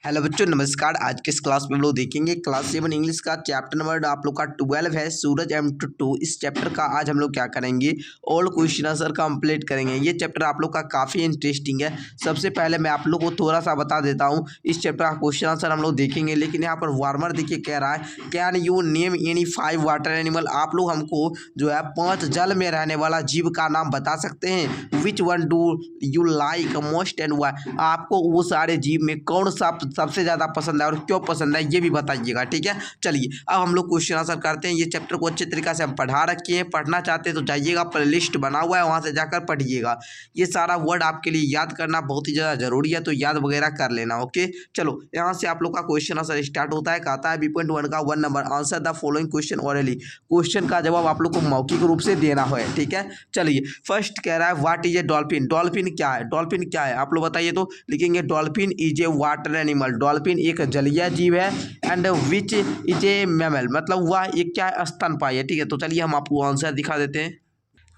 Hello बच्चों, नमस्कार। आज के इस क्लास में हम लोग देखेंगे क्लास 7 इंग्लिश का चैप्टर नंबर आप लोग का 12 है, सूरज एम टू 2। इस चैप्टर का आज हम लोग क्या करेंगे, ऑल क्वेश्चन आंसर कंप्लीट करेंगे। ये चैप्टर आप लोग का काफ़ी इंटरेस्टिंग है। सबसे पहले मैं आप लोग को थोड़ा सा बता देता हूँ, इस चैप्टर का क्वेश्चन आंसर हम लोग देखेंगे। लेकिन यहाँ पर वार्मर देखिए कह रहा है, can you name any 5 water animal. आप लोग हमको जो है 5 जल में रहने वाला जीव का नाम बता सकते हैं। Which one do you like most and why. आपको वो सारे जीव में कौन सा सबसे ज़्यादा पसंद है और क्यों पसंद है ये भी बताइएगा, ठीक है। चलिए अब हम लोग क्वेश्चन आंसर करते हैं। ये चैप्टर को अच्छे तरीके से हम पढ़ा रखे हैं। पढ़ना चाहते हैं तो जाइएगा, प्लेलिस्ट बना हुआ है, वहाँ से जाकर पढ़िएगा। ये सारा वर्ड आपके लिए याद करना बहुत ही ज़्यादा जरूरी है, तो याद वगैरह कर लेना। ओके, चलो यहाँ से आप लोग का क्वेश्चन आंसर स्टार्ट होता है। कहता है B.1 का 1 number, answer the following question orally. Question का जवाब आप लोग को मौखिक रूप से देना है, ठीक है। चलिए फर्स्ट कह रहा है what is a dolphin. Dolphin क्या है, डॉल्फिन क्या है आप लोग बताइए। तो लिखेंगे dolphin is a water animal. Dolphin एक जलीय जीव है। And which is a mammal, मतलब वह एक क्या है, स्तनपायी है, ठीक है। तो चलिए हम आपको आंसर दिखा देते हैं।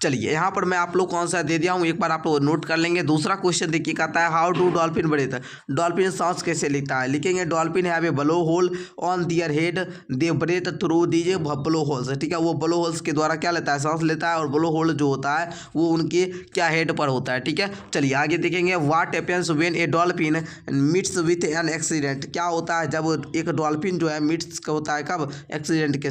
चलिए यहाँ पर मैं आप लोग को आंसर दे दिया हूँ, एक बार आप लोग नोट कर लेंगे। दूसरा क्वेश्चन देखिए, कहता है how do dolphin breathe. Dolphin सांस कैसे लेता है। लिखेंगे dolphin have a blow hole on their head, they breathe through these blow holes, ठीक है। वो ब्लो होल्स के द्वारा क्या लेता है, सांस लेता है। और ब्लो होल जो होता है वो उनके क्या हेड पर होता है, ठीक है। चलिए आगे देखेंगे what happens when A dolphin meets with an accident. क्या होता है जब एक डॉल्फिन जो है मीट्स होता है, कब, एक्सीडेंट के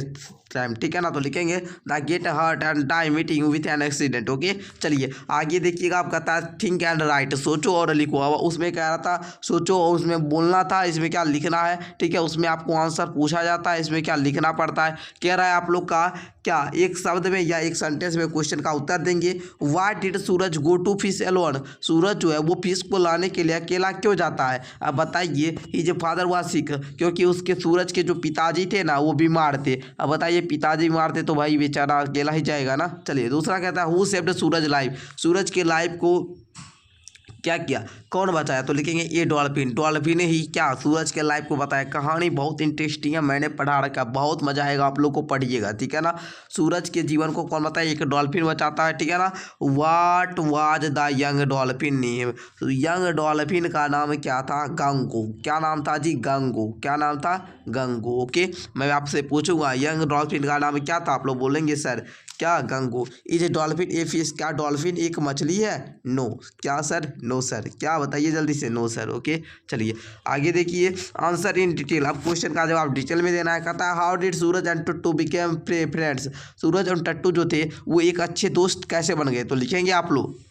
टाइम, ठीक है ना। तो लिखेंगे the get hurt and die meeting with an accident. Okay, चलिए आगे देखिएगा। आप कहता है थिंक एंड राइट, सोचो और लिखो। अब उसमें कह रहा था सोचो और उसमें बोलना था, इसमें क्या लिखना है, ठीक है। उसमें आपको आंसर पूछा जाता है, इसमें क्या लिखना पड़ता है। कह रहा है आप लोग का क्या एक शब्द में या एक सेंटेंस में क्वेश्चन का उत्तर देंगे। Why did Suraj go to fish alone. Suraj जो है वो फिश को लाने के लिए अकेला क्यों जाता है। अब बताइए। हिज फादर वाज सिक, क्योंकि उसके सूरज के जो पिताजी थे ना वो बीमार थे। अब बताइए पिताजी बीमार थे तो भाई बेचारा अकेला ही जाएगा ना। चलिए दूसरा कहता है हु सेव्ड सूरज लाइफ। सूरज के लाइफ को क्या किया, कौन बचाया। तो लिखेंगे ये डॉल्फिन। डॉल्फिन ही क्या सूरज के लाइफ को बताया। कहानी बहुत इंटरेस्टिंग है, मैंने पढ़ा रखा, बहुत मजा आएगा आप लोग को, पढ़िएगा, ठीक है ना। सूरज के जीवन को कौन बताया, एक डॉल्फिन बचाता है, ठीक है ना। What was the young dolphin name. तो यंग डॉल्फिन का नाम क्या था, गंगो। क्या नाम था जी, गंगो। क्या नाम था, गंगो। ओके, मैं आपसे पूछूंगा यंग डॉल्फिन का नाम क्या था, आप लोग बोलेंगे सर क्या, गंगो। Is dolphin a fish. क्या डॉल्फिन एक मछली है, नो। क्या सर, नो सर। क्या बताइए जल्दी से, नो सर। ओके, चलिए आगे देखिए आंसर इन डिटेल। अब क्वेश्चन का जवाब डिटेल में देना है। कहता है how did Suraj and Tuttu became friends. Suraj और टट्टू जो थे वो एक अच्छे दोस्त कैसे बन गए। तो लिखेंगे आप लोग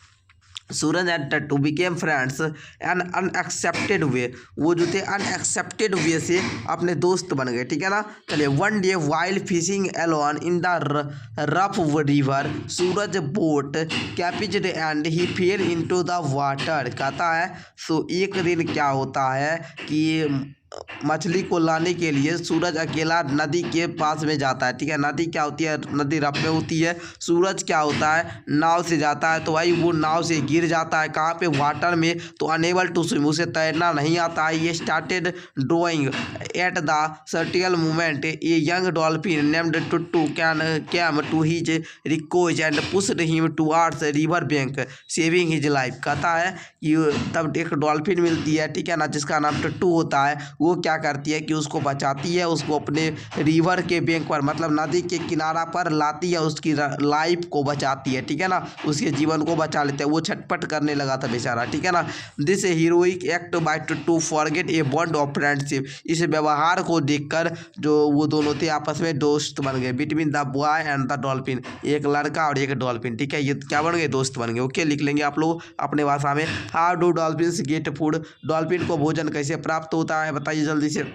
Suraj and Tuttu became friends an unexpected way. वो जो थे अनएक्सेप्टेड वे से अपने दोस्त बन गए, ठीक है ना। चलिए one day while fishing alone in the rough river Suraj boat capsized and he fell into the water. कहता है सो एक दिन क्या होता है कि मछली को लाने के लिए सूरज अकेला नदी के पास में जाता है, ठीक है। नदी क्या होती है, नदी रफ में होती है। सूरज क्या होता है, नाव से जाता है। तो भाई वो नाव से गिर जाता है कहाँ पे, वाटर में। तो अनेबल टू स्विम, उसे तैरना नहीं आता है। ये started drowning at the crucial moment a young dolphin named Tuttu can came to his रिकोज and pushed him towards river bank saving his life. कहता है कि तब एक डॉल्फिन मिलती है, ठीक है ना, जिसका नाम टुट्टू होता है। वो क्या करती है कि उसको बचाती है, उसको अपने रिवर के बैंक पर, मतलब नदी के किनारा पर लाती है, उसकी लाइफ को बचाती है, ठीक है ना। उसके जीवन को बचा लेते हैं। वो छटपट करने लगा था बेचारा, ठीक है ना। This heroic act by two forget a bond of friendship. इस व्यवहार को देखकर जो वो दोनों थे आपस में दोस्त बन गए। Between the boy and the dolphin, एक लड़का और एक डॉल्फिन, ठीक है। ये क्या बन गए, दोस्त बन गए। ओके, लिख लेंगे आप लोग अपने भाषा में। How do dolphin get food. Dolphin को भोजन कैसे प्राप्त होता है बताइए जल्दी से।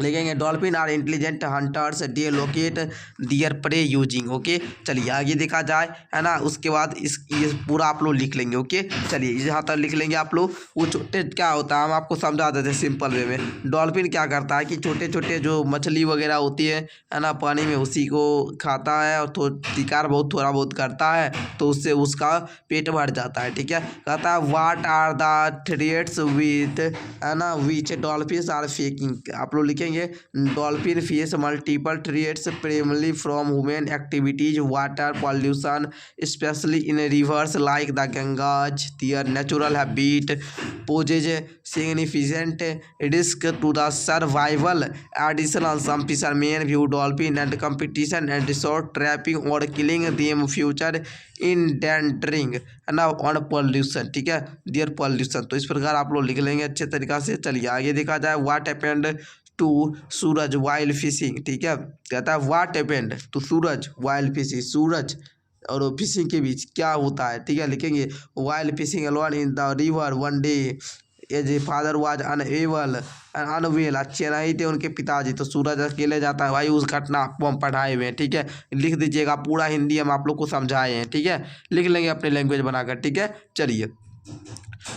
लिखेंगे dolphin are intelligent hunters, they locate their prey using. Okay, चलिए आगे देखा जाए, है ना। उसके बाद ये पूरा आप लोग लिख लेंगे। ओके, चलिए यहाँ तक लिख लेंगे आप लोग। वो छोटे क्या होता है हम आपको समझा देते हैं सिंपल वे में। डॉल्फिन क्या करता है कि छोटे छोटे जो मछली वगैरह होती है ना पानी में, उसी को खाता है और शिकार बहुत थोड़ा बहुत करता है, तो उससे उसका पेट भर जाता है, ठीक है। कहता है what are the threats with, है ना, विच डॉल्फिन आर फेकिंग। आप लोग लिखेंगे dolphin face multiple threats primarily from human activities water pollution specially in rivers like the Ganges their natural habitat poses significant risk to the survival. Additional, some fishermen view dolphin and competition and resort trapping or killing them future endangering ना on pollution, ठीक है, there pollution। तो इस प्रकार आप लोग लिख लेंगे अच्छे तरीका से। चलिए आगे देखा जाए what happened to Suraj while fishing, ठीक है, कहता है what happened to Suraj while fishing, Suraj और फिशिंग के बीच क्या होता है, ठीक है, लिखेंगे while fishing alone in the river one day as a father was unwell, अच्छे नहीं थे उनके पिताजी, तो सूरज अकेले जाता है भाई, उस घटना आपको हम पढ़ाए हुए हैं, ठीक है, लिख दीजिएगा, पूरा हिंदी हम आप लोग को समझाए हैं, ठीक है, लिख लेंगे अपने लैंग्वेज बनाकर, ठीक है। चलिए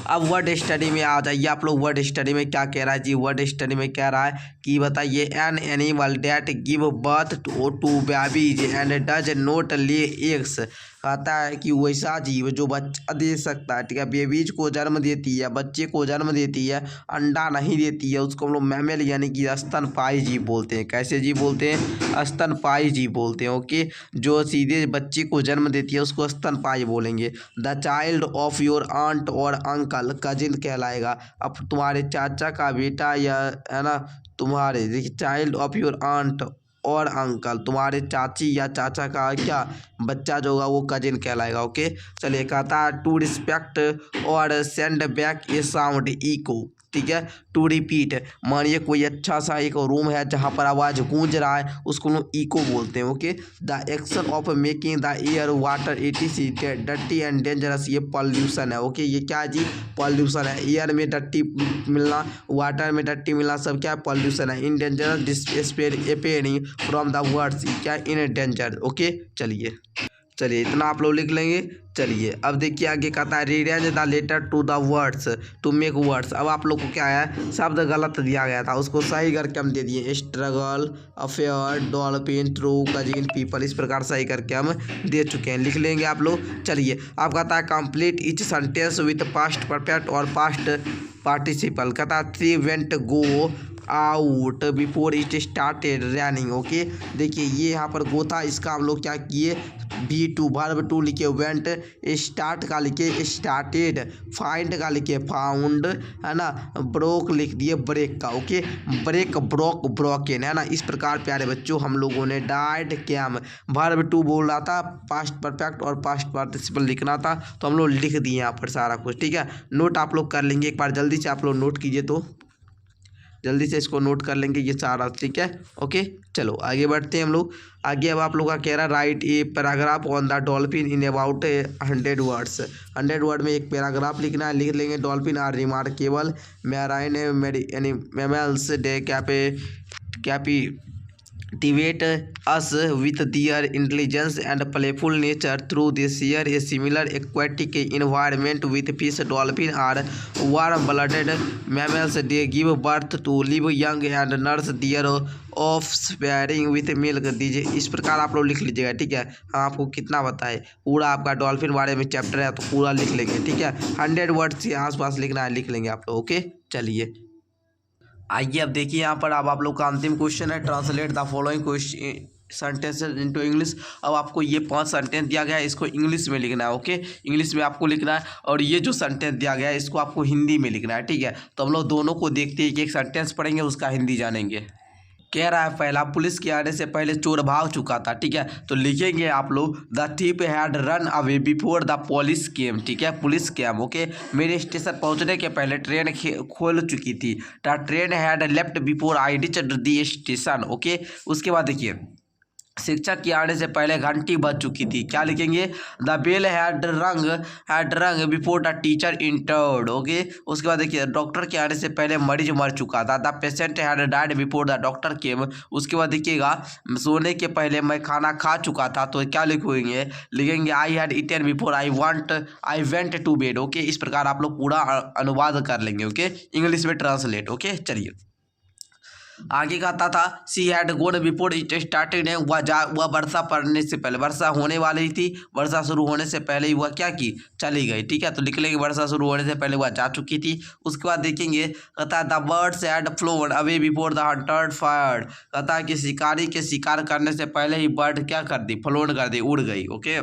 अब वर्ड स्टडी में आ जाइए आप लोग। वर्ड स्टडी में क्या कह रहा है जी, वर्ड स्टडी में कह रहा है कि बताइए an animal that give birth to babies and does not lay eggs, कहता है कि वैसा जीव जो बच्चा दे सकता है, ठीक है, बेबीज को जन्म देती है, बच्चे को जन्म देती है, अंडा नहीं देती है, उसको हम लोग मैमेल यानी कि स्तनपायी जीव बोलते हैं। कैसे जीव बोलते हैं? स्तनपायी जीव बोलते हैं। ओके, जो सीधे बच्चे को जन्म देती है उसको स्तनपायी बोलेंगे। The child of your aunt और अंकल कजिन कहलाएगा। अब तुम्हारे चाचा का बेटा या है ना, तुम्हारे देखिए चाइल्ड ऑफ योर आंट और अंकल, तुम्हारे चाची या चाचा का क्या बच्चा जो होगा वो कजिन कहलाएगा। ओके, चलिए कहता है टू रिस्पेक्ट और सेंड बैक ए साउंड इको, ठीक है, टू रिपीट, मानिए कोई अच्छा सा एक रूम है जहाँ पर आवाज़ गूंज रहा है, उसको लोग इको बोलते हैं। Okay, the action of making the air water etc dirty and dangerous, ये पॉल्यूशन है। ओके, ये क्या जी? पॉल्यूशन है। एयर में डर्टी मिलना, वाटर में डर्टी मिलना, सब क्या पॉल्यूशन है। In dangerous appearing from the words, क्या इन डेंजर। ओके, चलिए इतना आप लोग लिख लेंगे। चलिए अब देखिए आगे कहता है rearrange the letter to the words to make words. अब आप लोग को क्या है, शब्द गलत दिया गया था, उसको सही करके हम दे दिए। Struggle, affair, dolphin, true, cousin, people, इस प्रकार सही करके हम दे चुके हैं, लिख लेंगे आप लोग। चलिए अब कहता है complete each sentence with past perfect और पास्ट पार्टिसिपल। कहता है three went go out before it started running. Okay, देखिए ये यहाँ पर गो था, इसका हम लोग क्या किए, V2 वर्ब 2 लिखे, वेंट स्टार्ट का लिखे स्टार्टेड, फाइंड का लिखे फाउंड, है ना, ब्रोक लिख दिए ब्रेक का। ओके, ब्रेक, ब्रोक, ब्रोकन, है ना। इस प्रकार प्यारे बच्चों हम लोगों ने डाइड कैम वर्ब 2 बोल रहा था, पास्ट परफेक्ट और पास्ट पार्टिसिपल लिखना था, तो हम लोग लिख दिए यहाँ पर सारा कुछ, ठीक है। नोट आप लोग कर लेंगे, एक बार जल्दी से आप लोग नोट कीजिए, तो जल्दी से इसको नोट कर लेंगे ये सारा, ठीक है। ओके, चलो आगे बढ़ते हैं हम लोग। आगे अब आप लोग का कह रहा है write a paragraph on the dolphin in about 100 words. 100 word में एक पैराग्राफ लिखना है, लिख लेंगे dolphin are remarkable marine mammals they captivate us with their intelligence and playful nature through they share a similar aquatic environment with fish. Dolphin are warm-blooded mammals. They give birth to live young and nurse their offspring with milk. दीजिए, इस प्रकार आप लोग लिख लीजिएगा, ठीक है। हाँ, आपको कितना बताए, पूरा आपका डॉल्फिन बारे में चैप्टर है तो पूरा लिख लेंगे, ठीक है। 100 वर्ड्स के आसपास लिखना है, लिख लेंगे आप लोग। ओके, चलिए आइए अब देखिए यहाँ पर अब आप लोग का अंतिम क्वेश्चन है, translate the following question sentences into English. अब आपको ये 5 सेंटेंस दिया गया है, इसको इंग्लिश में लिखना है। ओके, इंग्लिश में आपको लिखना है, और ये जो सेंटेंस दिया गया है इसको आपको हिंदी में लिखना है, ठीक है। तो हम लोग दोनों को देखते हैं कि एक सेंटेंस पढ़ेंगे उसका हिंदी जानेंगे। कह रहा है पहला, पुलिस के आने से पहले चोर भाग चुका था, ठीक है। तो लिखेंगे आप लोग the thief had run away before the police केम, ठीक है, पुलिस केम। ओके, मेरे स्टेशन पहुंचने के पहले ट्रेन खोल चुकी थी। The train had left before I reached the station. Okay, उसके बाद देखिए शिक्षक के आने से पहले घंटी बज चुकी थी, क्या लिखेंगे, द बेल हैड रंग before the teacher entered. Okay, उसके बाद देखिए डॉक्टर के आने से पहले मरीज मर चुका था, the patient had died before the doctor केम। उसके बाद देखिएगा सोने के पहले मैं खाना खा चुका था, तो क्या लिखेंगे I had eaten before I went to bed. Okay, इस प्रकार आप लोग पूरा अनुवाद कर लेंगे। ओके, इंग्लिश में ट्रांसलेट। ओके, चलिए आगे कहता था she had gone before it started है, वह वर्षा पड़ने से पहले, वर्षा होने वाली थी, वर्षा शुरू होने से पहले ही वह क्या की, चली गई। ठीक है, तो लिख लेंगे वर्षा शुरू होने से पहले वह जा चुकी थी। उसके बाद देखेंगे, कहता है the birds had phloem away before the Hunter fired, कहता है कि शिकारी के शिकार करने से पहले ही बर्ड क्या कर दी, फ्लोन कर दी, उड़ गई। ओके,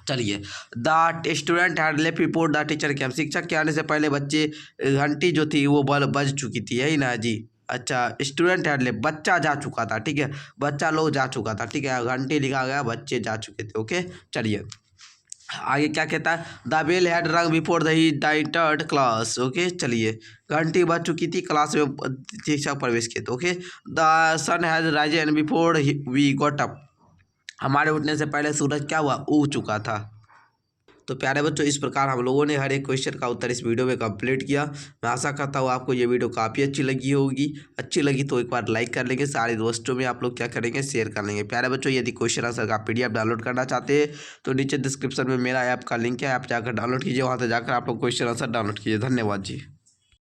चलिए the student had left before the teacher came, शिक्षक के आने से पहले बच्चे, घंटी जो थी वो बज चुकी थी, यही ना जी। अच्छा, स्टूडेंट हैड लेफ्ट, बच्चा जा चुका था। ठीक है, बच्चा लोग जा चुका था। ठीक है, घंटी लिखा गया, बच्चे जा चुके थे। ओके, चलिए आगे क्या कहता है, द बेल हैड रंग before the entered class. Okay, चलिए घंटी बज चुकी थी, क्लास में शिक्षक प्रवेश किए थे। Okay, the sun has risen before we got up, हमारे उठने से पहले सूरज क्या हुआ, उग चुका था। तो प्यारे बच्चों, इस प्रकार हम लोगों ने हर एक क्वेश्चन का उत्तर इस वीडियो में कंप्लीट किया। मैं आशा करता हूँ आपको ये वीडियो काफ़ी अच्छी लगी होगी। अच्छी लगी तो एक बार लाइक कर लेंगे, सारे दोस्तों में आप लोग क्या करेंगे, शेयर कर लेंगे। प्यारे बच्चों, यदि क्वेश्चन आंसर का PDF डाउनलोड करना चाहते हैं तो नीचे डिस्क्रिप्शन में मेरा ऐप का लिंक है, आप जाकर डाउनलोड कीजिए, वहाँ से जाकर आप लोग क्वेश्चन आंसर डाउनलोड कीजिए। धन्यवाद जी।